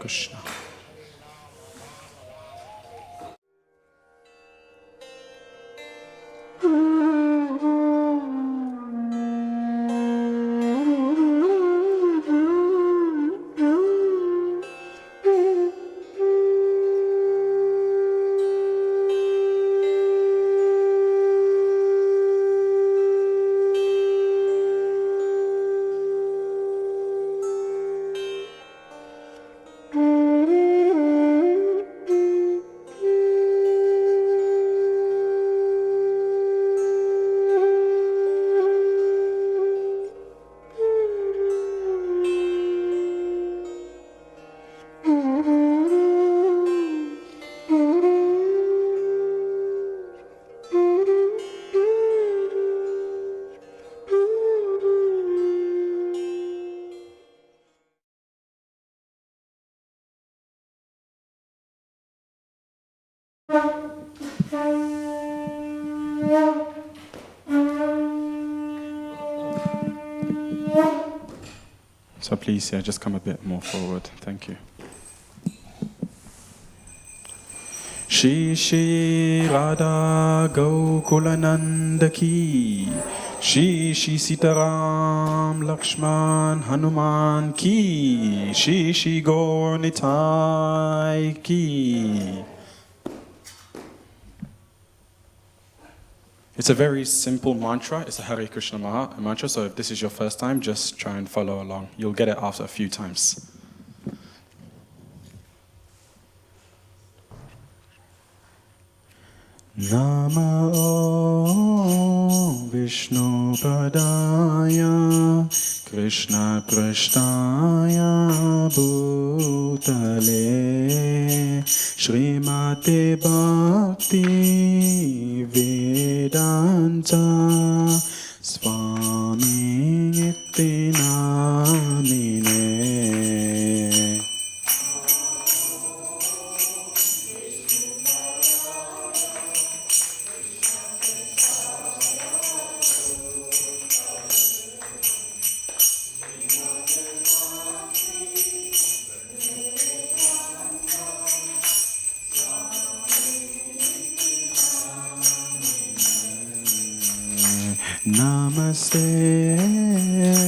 Krishna. So please, just come a bit more forward. Thank you. Shri Shri Radha Gokulananda Ki, Shri Shri Sitaram Lakshman Hanuman Ki, Shri Shri Gaur Nitai Ki. It's a very simple mantra. It's a Hare Krishna mantra, so if this is your first time, just try and follow along. You'll get it after a few times. Namo Vishnu Padaya Krishna Prashtaya Bhutale Srimate Bhakti Vedanta Swami Niti Namine. Namaste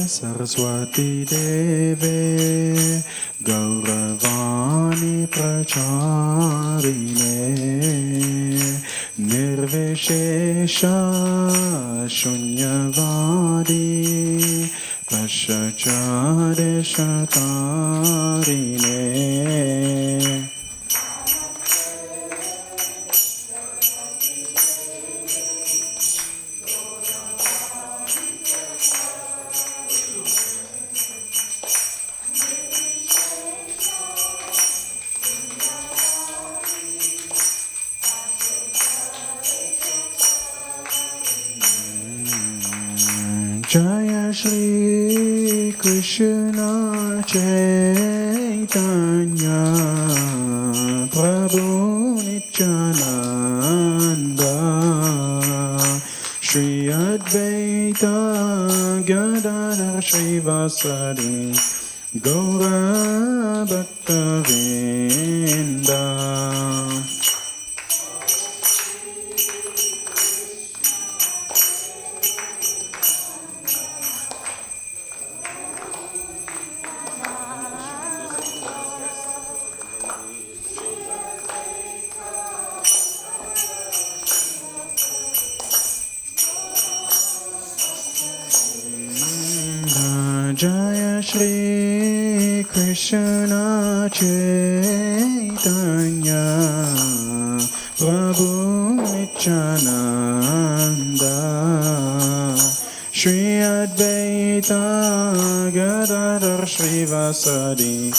Saraswati Deve Gauravani Pracharine Nirvishesha Shunyavadi Pashachade Shatarine. Jaya Shri Krishna Chaitanya Prabhu Nityananda Shri Advaita Gadadhar Shrivasadi Gaura Bhaktivedanta. Jaya Shri Krishna Chaitanya Prabhu Nityananda Shri Advaita Gadadhar Shrivasadi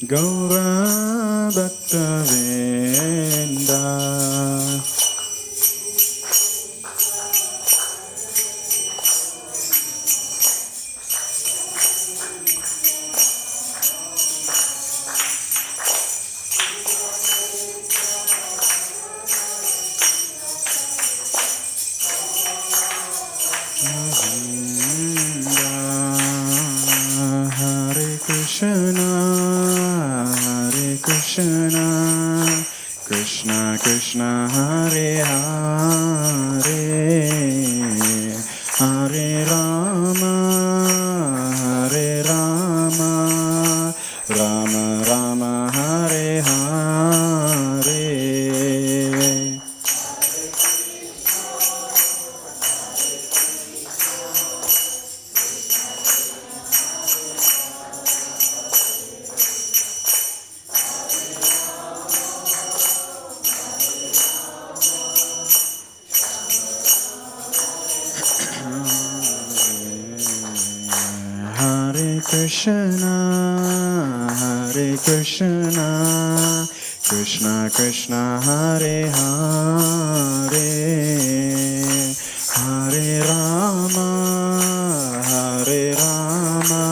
Gaura Bhaktivedanta. Hare Krishna, Hare Krishna, Krishna Krishna Hare Hare, Hare Rama, Hare Rama, Rama Rama Hare Hare. Hare Krishna, Hare Krishna, Krishna Krishna Hare Hare, Hare Rama, Hare Rama,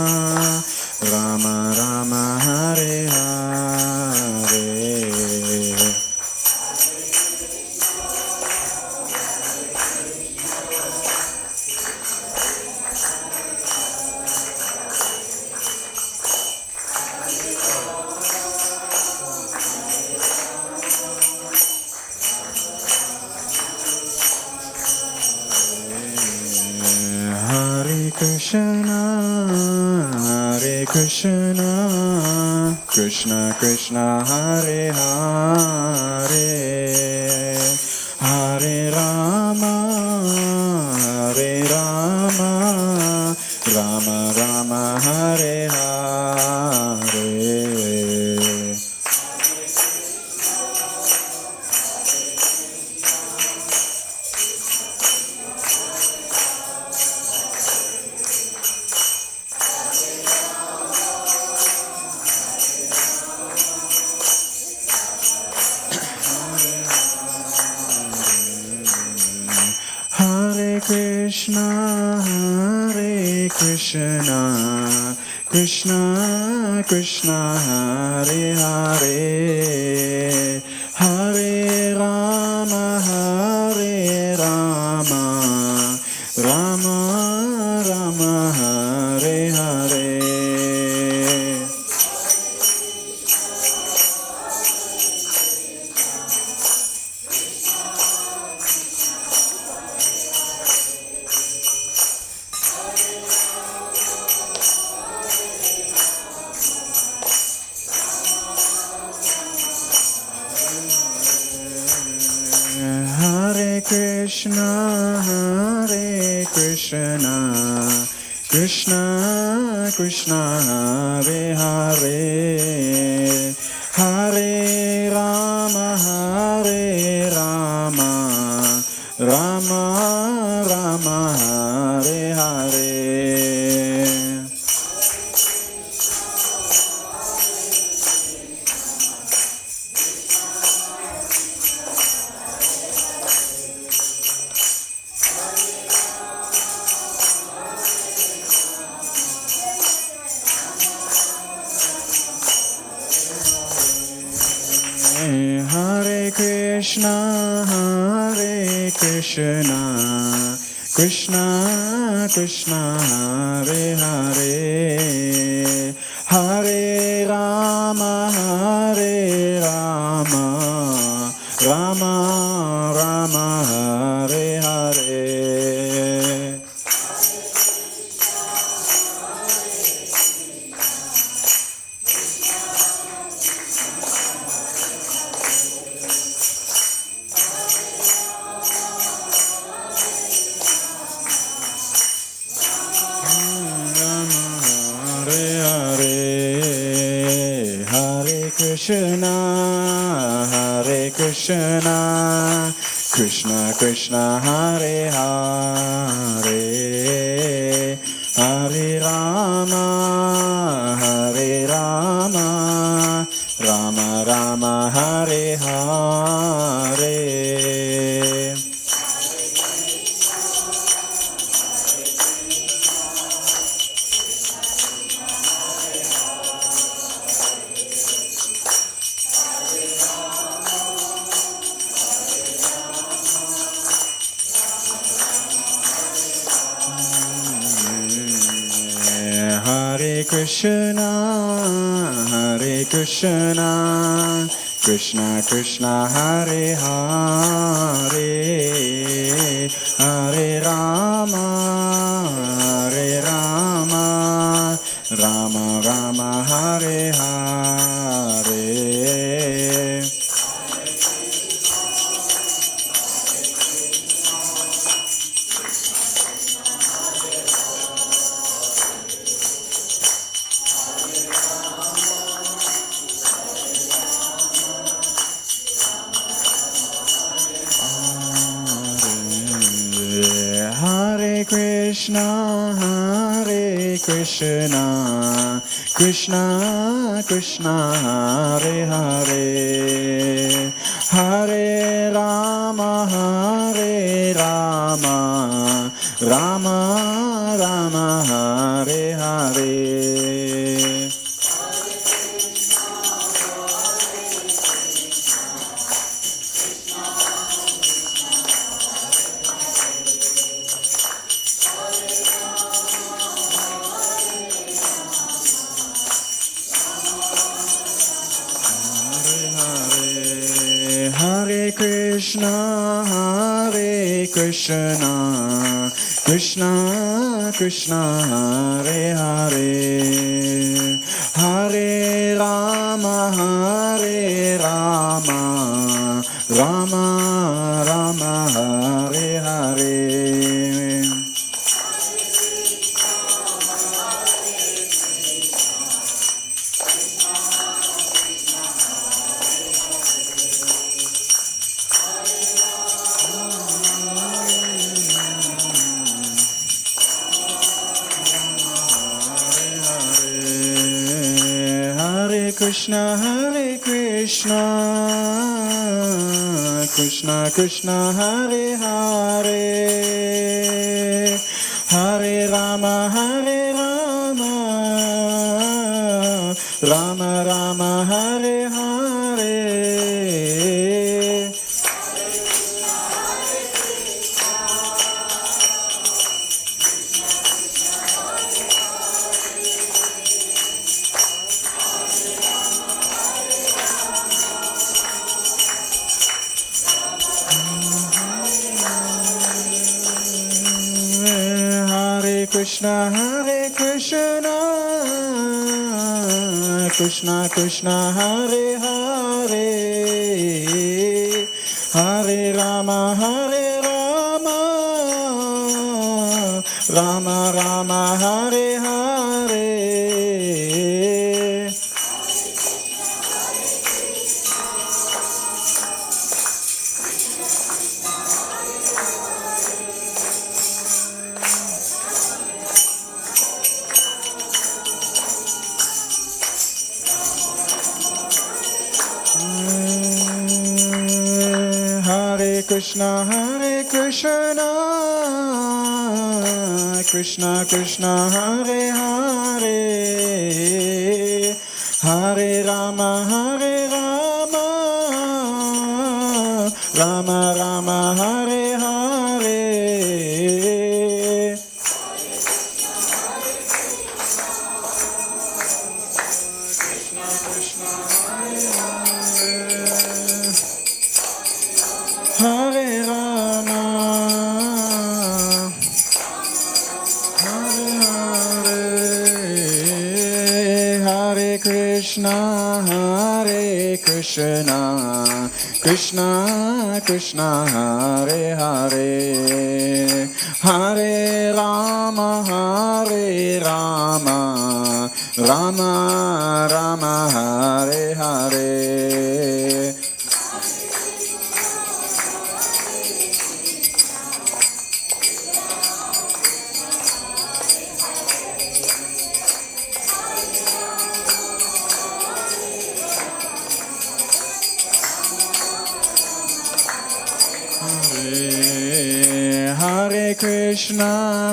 Rama Rama Hare Hare. Hare Krishna, Hare Krishna, Krishna Krishna Hare Hare, Hare Rama, Hare Rama, Rama Rama Hare Hare. Hare Krishna, Hare Krishna, Krishna Krishna Hare Hare, Hare Rama, Hare Rama, Rama Rama Hare Hare. Hare Krishna, Hare Krishna, Krishna Krishna Hare Hare, Hare Rama, Hare Rama, Rama Rama Hare Hare. Hare Krishna, Hare Krishna, Krishna Krishna Hare Hare, Hare Rama, Hare Rama, Rama Rama Hare Hare. Krishna, Hare Krishna, Krishna Krishna Hare Hare, Hare Rama, Hare Rama, Rama Rama Hare Hare. Hare Krishna, Hare Krishna, Krishna Krishna Hare Hare, Hare Rama, Hare Rama, Rama Rama Hare Hare. Hare Krishna, Krishna Krishna Hare Hare, Hare Rama, Rama Rama Hare Hare. Hare Krishna, Krishna Krishna Hare Hare, Hare Rama, Rama Rama Hare Hare. Krishna, Krishna Krishna Hare Hare, Hare Rama, Rama Rama Hare Hare. Krishna, Krishna Krishna Hare Hare, Hare Rama, Rama Rama Hare Hare. Krishna, Krishna Krishna Hare Hare, Hare Rama, Rama Rama Hare Hare. Hare Rama, Hare Hare, Hare Krishna, Krishna Krishna Hare Hare, Hare Rama, Rama Rama Hare Hare.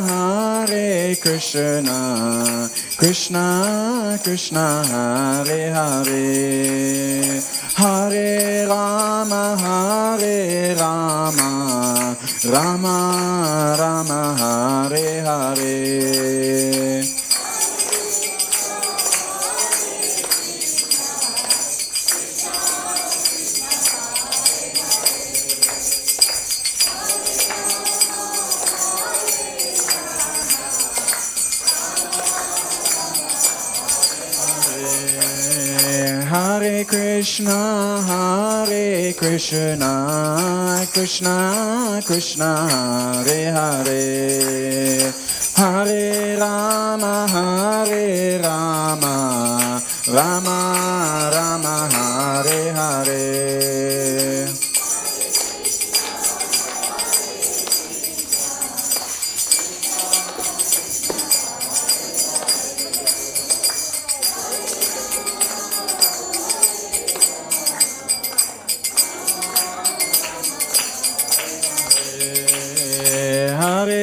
Hare Krishna, Krishna Krishna Hare Hare, Hare Rama, Rama Rama Hare Hare. Hare Krishna, Krishna Krishna, Hare Hare, Hare Rama, Rama Rama, Hare Hare.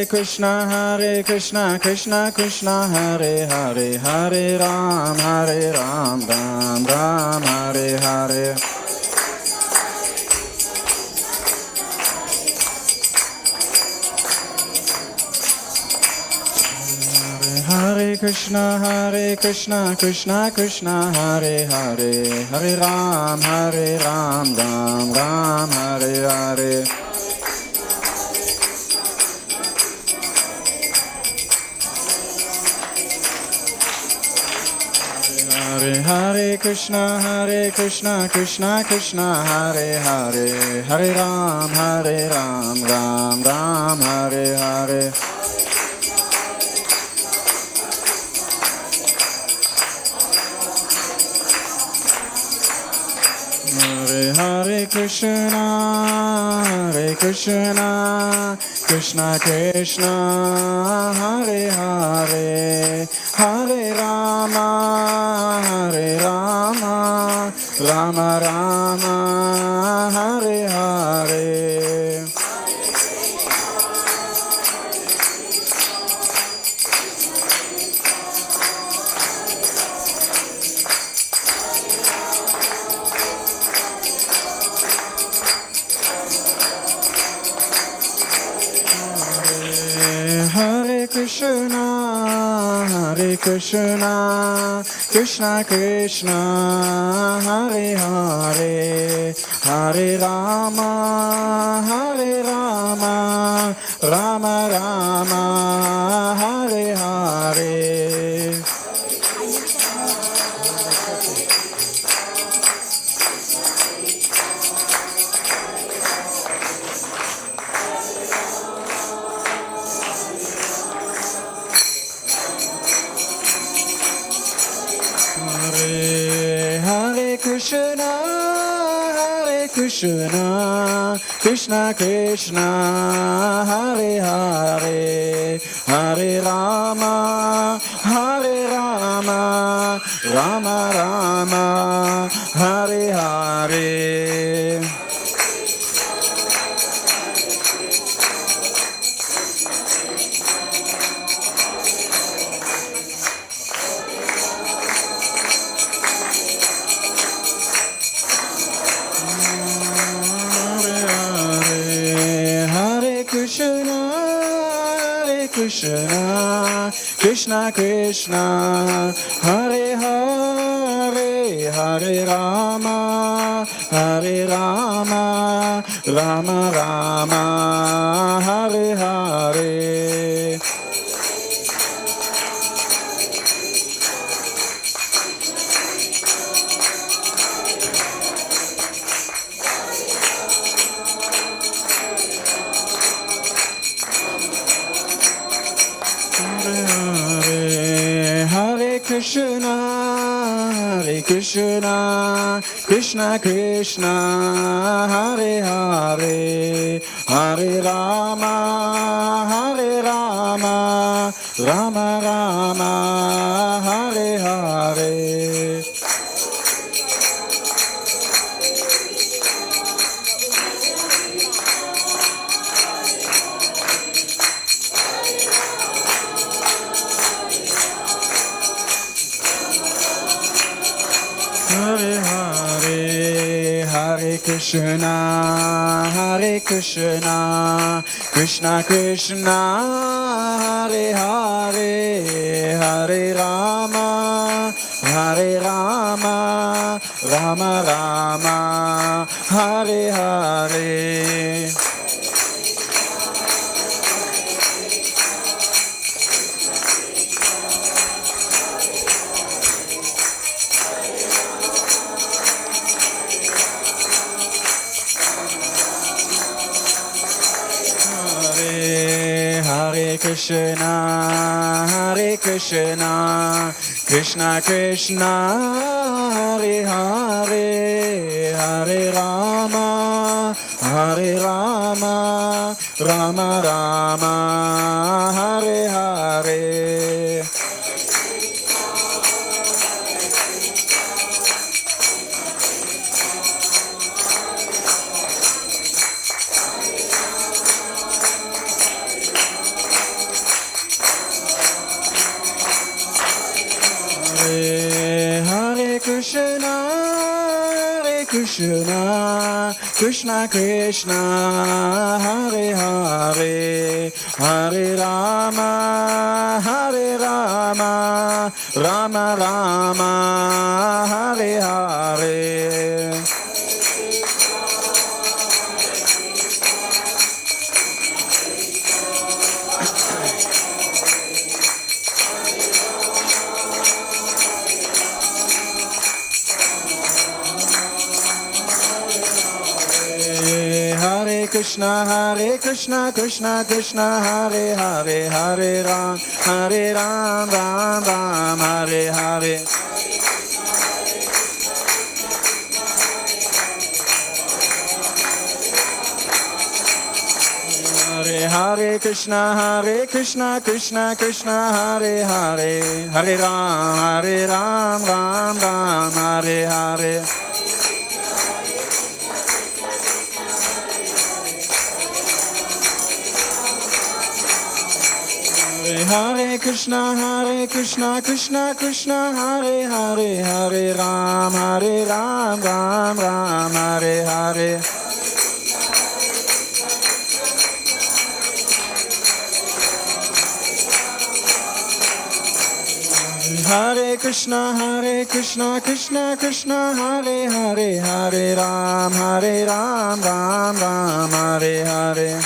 Hare Krishna, Krishna Krishna, Hare Hare, Hare Ram, Ram Ram, Hare Hare. Hare Krishna, Krishna Krishna, Hare Hare, Hare Ram, Ram Ram, Hare Hare. Hare Krishna, Krishna Krishna, Hare Hare, Hare Ram, Ram Ram, Hare Hare. Hare Krishna, Krishna Krishna, Hare Hare, Hare Rama, Rama Rama, Hare Hare. Hare Krishna, Krishna Krishna, Hare Hare, Hare Rama, Rama Rama, Hare Hare. Hare Krishna, Krishna Krishna, Hare Hare, Hare Rama, Rama Rama, Hare Hare. Krishna, Krishna Krishna, Hare Hare, Hare Rama, Rama Rama, Hare Hare. Krishna, Krishna Krishna, Hare Hare, Hare Rama, Rama Rama, Hare Hare. Hare Hare, Hare Krishna, Krishna Krishna, Hare Hare, Hare Rama, Rama Rama, Hare Hare. Krishna, Hare Krishna, Krishna Krishna, Hare Hare, Hare Rama, Hare Rama, Rama Rama, Hare Hare. Hare Krishna, Hare Krishna, Krishna Krishna, Hare Hare, Hare Rama, Hare Rama, Rama Rama, Hare Hare. Hare Krishna, Krishna Krishna, Hare Hare, Hare Ram, Ram Ram, Hare Hare. Hare Krishna, Krishna Krishna, Hare Hare, Hare Ram, Ram Ram, Hare Hare. Hare Krishna, Krishna Krishna, Hare Hare, Hare Ram, Ram Ram, Hare Hare. Hare Krishna, Krishna Krishna, Hare Hare, Hare Ram, Ram Ram, Hare Hare.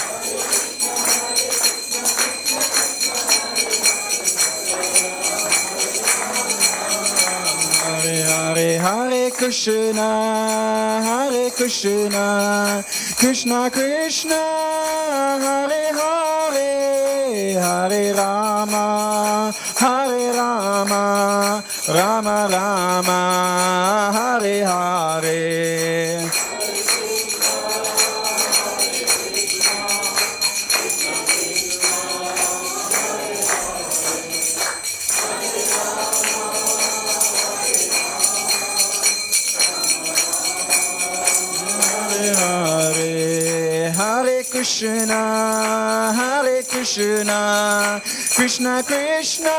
Hare Krishna, Krishna Krishna, Hare Hare, Hare Rama, Rama Rama, Hare Hare. Krishna, Krishna Krishna,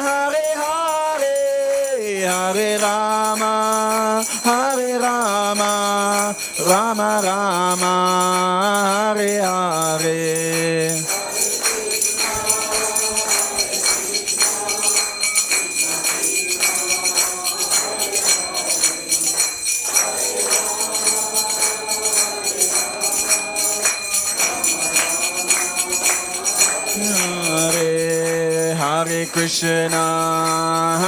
Hare Hare, Hare Rama, Rama Rama, Hare Hare.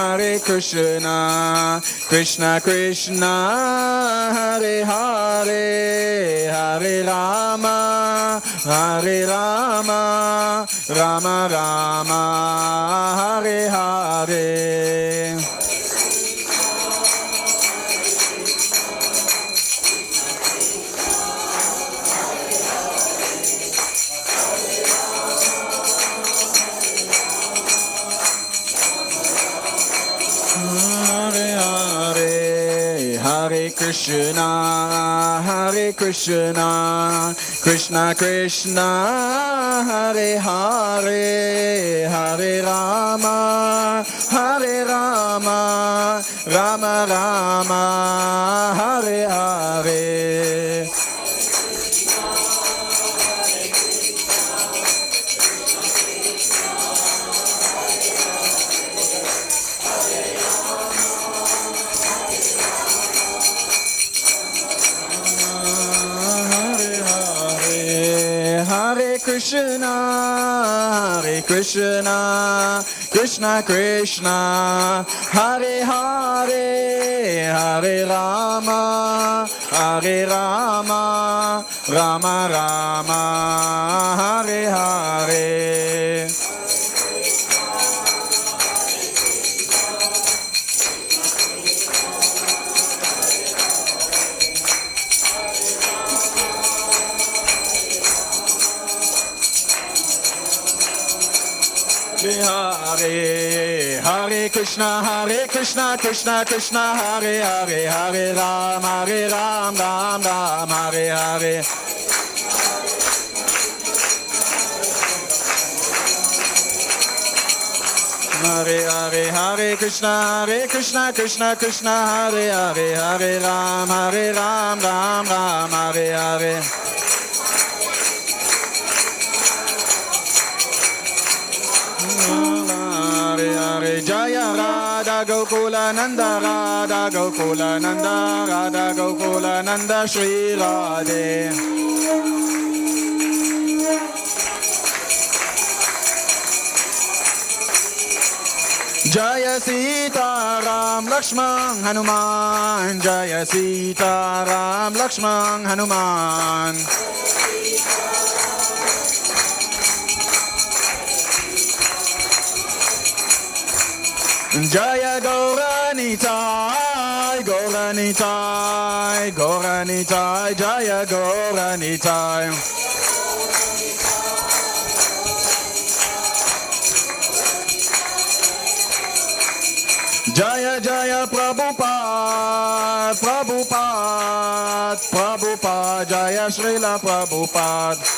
Hare Krishna, Krishna Krishna, Hare Hare, Hare Rama, Rama Rama, Hare Hare. Hare Krishna, Krishna Krishna, Hare Hare, Hare Rama, Rama Rama, Hare Hare. Krishna, Krishna Krishna, Hare Hare, Hare Rama, Hare Rama, Rama Rama, Hare Hare. Hare Hare Krishna, Krishna Krishna, Hare Hare, Hare Ram, Ram Ram, Hare Hare. Hare Hare, Hare Krishna, Krishna, Hare Hare, Hare Ram, Ram Hare Hare. Jaya Radha Gokula Nanda, Radha Gokula Nanda, Radha Gokula Nanda, Shri Radhe. Jaya Sita Ram Lakshman Hanuman, Jaya Sita Ram Lakshman Hanuman. Jaya Gauranitai, Gauranitai, Gauranitai, Jaya Gauranitai. Jaya Jaya Prabhupada, Prabhupada, Prabhupada, Jaya Srila Prabhupada.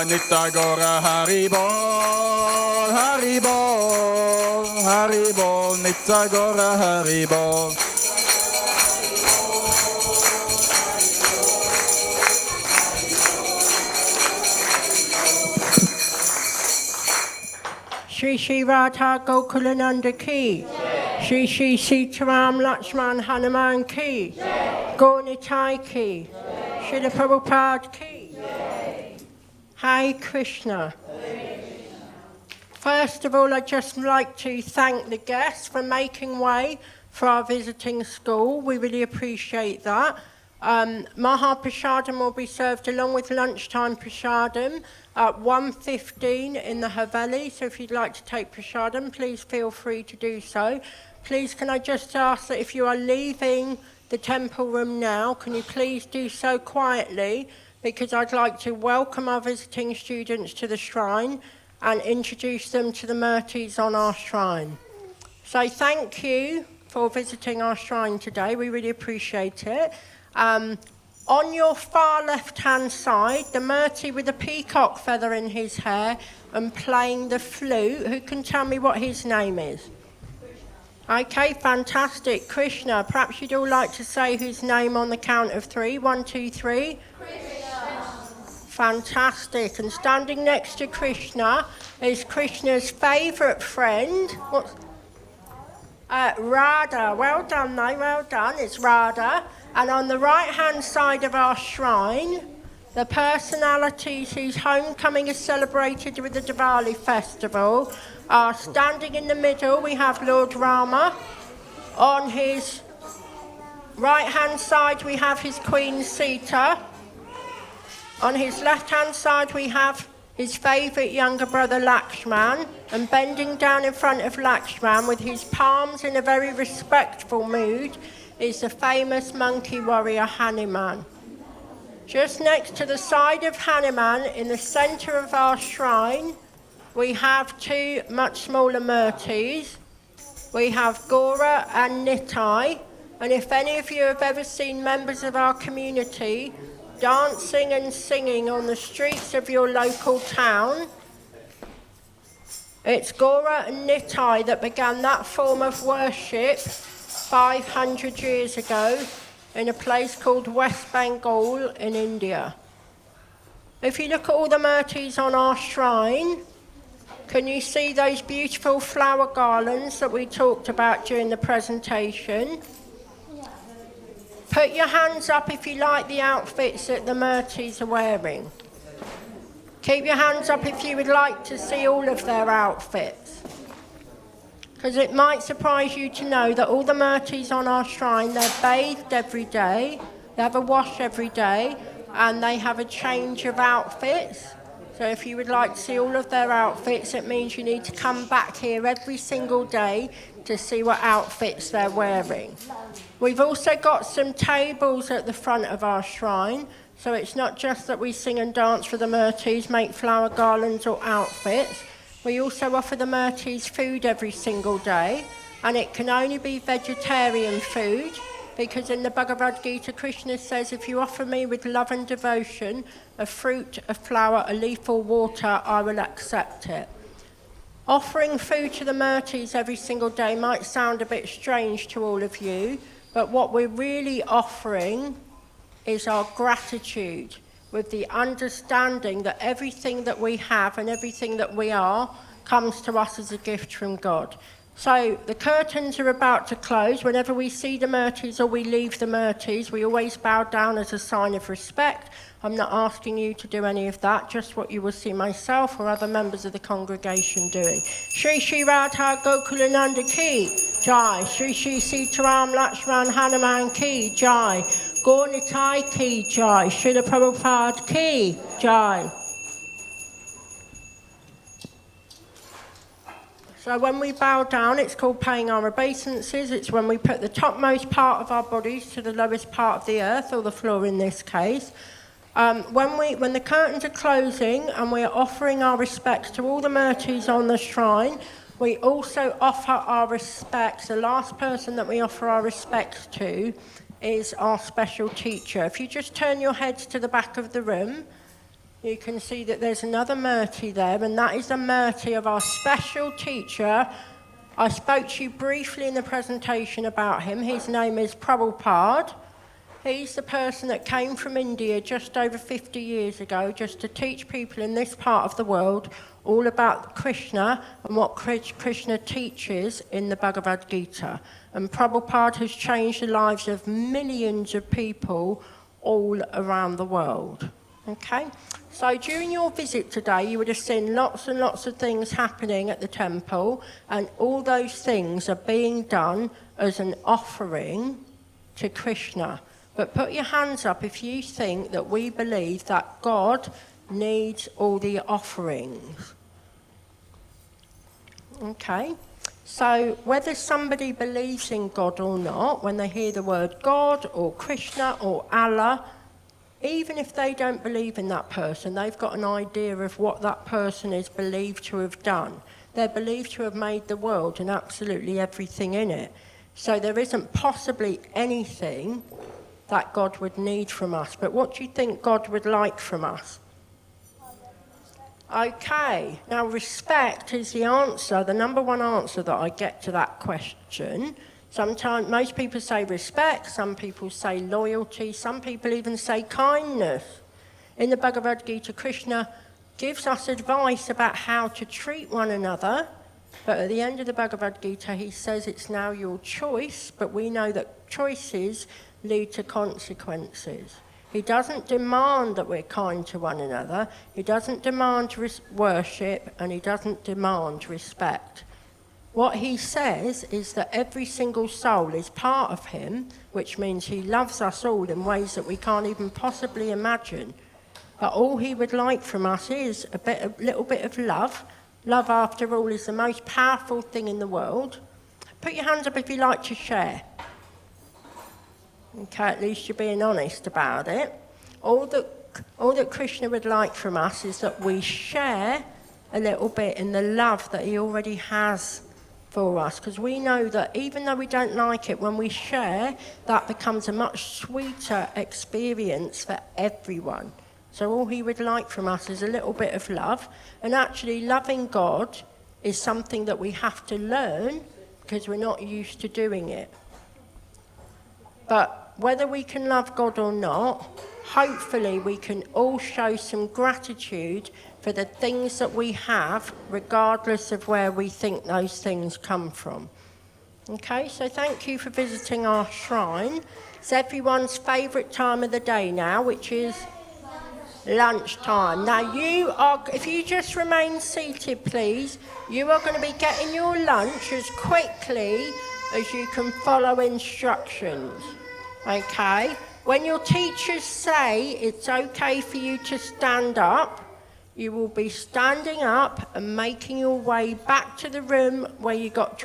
Nitya Gora Haribol, Haribol, Haribol, Nitya Gora Haribol. Shri Shri Radha Gokulananda ki, Shri Shri Sitaram Lakshman Hanuman ki, Gaur Nitai ki, Srila Prabhupada ki. Hare Krishna. First of all, I'd just like to thank the guests for making way for our visiting school. We really appreciate that. Maha Prasadam will be served along with lunchtime Prasadam at 1:15 in the Haveli. So if you'd like to take Prasadam, please feel free to do so. Please, can I just ask that if you are leaving the temple room now, can you please do so quietly? Because I'd like to welcome our visiting students to the shrine and introduce them to the Murtis on our shrine. So thank you for visiting our shrine today. We really appreciate it. On your far left-hand side, the Murti with a peacock feather in his hair and playing the flute. Who can tell me what his name is? Okay, fantastic. Krishna, perhaps you'd all like to say his name on the count of 3. 1, 2, 3. Fantastic. And standing next to Krishna is Krishna's favourite friend. What's Radha. Well done, though. Well done. It's Radha. And on the right-hand side of our shrine, the personalities whose homecoming is celebrated with the Diwali festival are standing in the middle. We have Lord Rama. On his right-hand side, we have his Queen Sita. On his left-hand side, we have his favourite younger brother, Lakshman, and bending down in front of Lakshman with his palms in a very respectful mood is the famous monkey warrior, Hanuman. Just next to the side of Hanuman, in the centre of our shrine, we have 2 much smaller Murtis. We have Gora and Nitai, and if any of you have ever seen members of our community dancing and singing on the streets of your local town, it's Gora and Nitai that began that form of worship 500 years ago in a place called West Bengal in India. If you look at all the Murtis on our shrine, can you see those beautiful flower garlands that we talked about during the presentation? Put your hands up if you like the outfits that the Murtis are wearing. Keep your hands up if you would like to see all of their outfits. Because it might surprise you to know that all the Murtis on our shrine, they're bathed every day, they have a wash every day, and they have a change of outfits. So if you would like to see all of their outfits, it means you need to come back here every single day to see what outfits they're wearing. We've also got some tables at the front of our shrine, so it's not just that we sing and dance for the Murtis, make flower garlands or outfits. We also offer the Murtis food every single day, and it can only be vegetarian food, because in the Bhagavad Gita, Krishna says, if you offer me with love and devotion, a fruit, a flower, a leaf or water, I will accept it. Offering food to the Murtis every single day might sound a bit strange to all of you, but what we're really offering is our gratitude, with the understanding that everything that we have and everything that we are comes to us as a gift from God. So the curtains are about to close. Whenever we see the Murtis or we leave the Murtis, we always bow down as a sign of respect. I'm not asking you to do any of that, just what you will see myself or other members of the congregation doing. Shri Shri Radha Gokulananda Ki Jai. Shri Shri Sitaram Lakshman Hanuman Ki Jai. Gaur Nitai Ki Jai. Srila Prabhupada Ki Jai. So when we bow down, it's called paying our obeisances. It's when we put the topmost part of our bodies to the lowest part of the earth, or the floor in this case. When the curtains are closing and we're offering our respects to all the Murtis on the shrine, we also offer our respects. The last person that we offer our respects to is our special teacher. If you just turn your heads to the back of the room, you can see that there's another Murti there, and that is a Murti of our special teacher. I spoke to you briefly in the presentation about him. His name is Prabhupada. He's the person that came from India just over 50 years ago just to teach people in this part of the world all about Krishna and what Krishna teaches in the Bhagavad Gita. And Prabhupada has changed the lives of millions of people all around the world. Okay? So during your visit today, you would have seen lots and lots of things happening at the temple, and all those things are being done as an offering to Krishna. But put your hands up if you think that we believe that God needs all the offerings. Okay? So whether somebody believes in God or not, when they hear the word God or Krishna or Allah, even if they don't believe in that person, they've got an idea of what that person is believed to have done. They're believed to have made the world and absolutely everything in it. So there isn't possibly anything that God would need from us. But what do you think God would like from us? Okay, now respect is the answer, the number one answer that I get to that question. Sometimes, most people say respect, some people say loyalty, some people even say kindness. In the Bhagavad Gita, Krishna gives us advice about how to treat one another, but at the end of the Bhagavad Gita, he says it's now your choice, but we know that choices lead to consequences. He doesn't demand that we're kind to one another, he doesn't demand worship, and he doesn't demand respect. What he says is that every single soul is part of him, which means he loves us all in ways that we can't even possibly imagine. But all he would like from us is a little bit of love. Love, after all, is the most powerful thing in the world. Put your hands up if you like to share. Okay, at least you're being honest about it. All that Krishna would like from us is that we share a little bit in the love that he already has for us, because we know that even though we don't like it, when we share, that becomes a much sweeter experience for everyone. So all he would like from us is a little bit of love, and actually loving God is something that we have to learn because we're not used to doing it. But whether we can love God or not, hopefully we can all show some gratitude for the things that we have, regardless of where we think those things come from. Okay, so thank you for visiting our shrine. It's everyone's favourite time of the day now, which is lunchtime. Now if you just remain seated, please, you are going to be getting your lunch as quickly as you can follow instructions. Okay? When your teachers say it's okay for you to stand up, you will be standing up and making your way back to the room where you got dressed